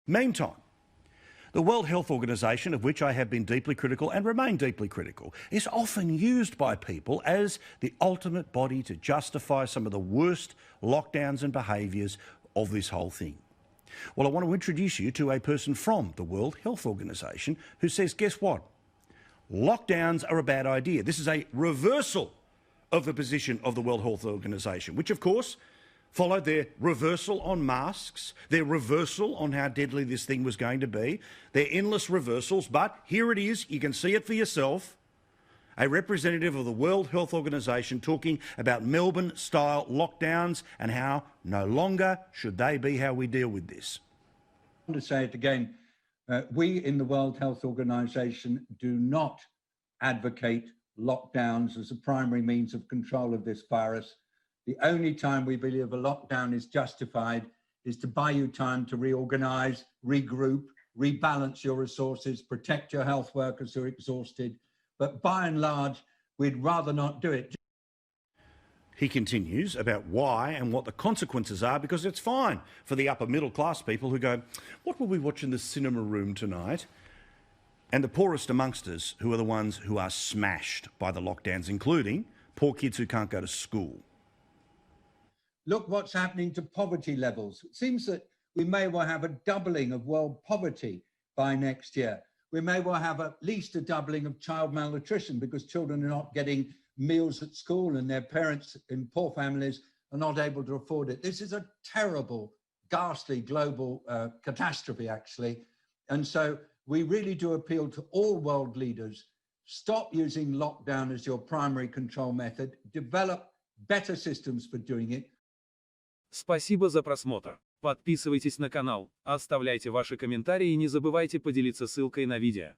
Meantime, the World Health Organization, of which I have been deeply critical and remain deeply critical, is often used by people as the ultimate body to justify some of the worst lockdowns and behaviours of this whole thing. Well, I want to introduce you to a person from the World Health Organization who says, guess what? Lockdowns are a bad idea. This is a reversal of the position of the World Health Organization, which, of course, followed their reversal on masks, their reversal on how deadly this thing was going to be, their endless reversals. But here it is, you can see it for yourself, a representative of the World Health Organization talking about Melbourne-style lockdowns and how no longer should they be how we deal with this. I want to say it again, we in the World Health Organization do not advocate lockdowns as a primary means of control of this virus. The only time we believe a lockdown is justified is to buy you time to reorganize, regroup, rebalance your resources, protect your health workers who are exhausted. But by and large, we'd rather not do it. He continues about why and what the consequences are, because it's fine for the upper middle class people who go, what will we watch in the cinema room tonight? And the poorest amongst us, who are the ones who are smashed by the lockdowns, including poor kids who can't go to school. Look what's happening to poverty levels. It seems that we may well have a doubling of world poverty by next year. We may well have at least a doubling of child malnutrition because children are not getting meals at school and their parents in poor families are not able to afford it. This is a terrible, ghastly global catastrophe, actually. And so we really do appeal to all world leaders. Stop using lockdown as your primary control method. Develop better systems for doing it. Спасибо за просмотр. Подписывайтесь на канал, оставляйте ваши комментарии и не забывайте поделиться ссылкой на видео.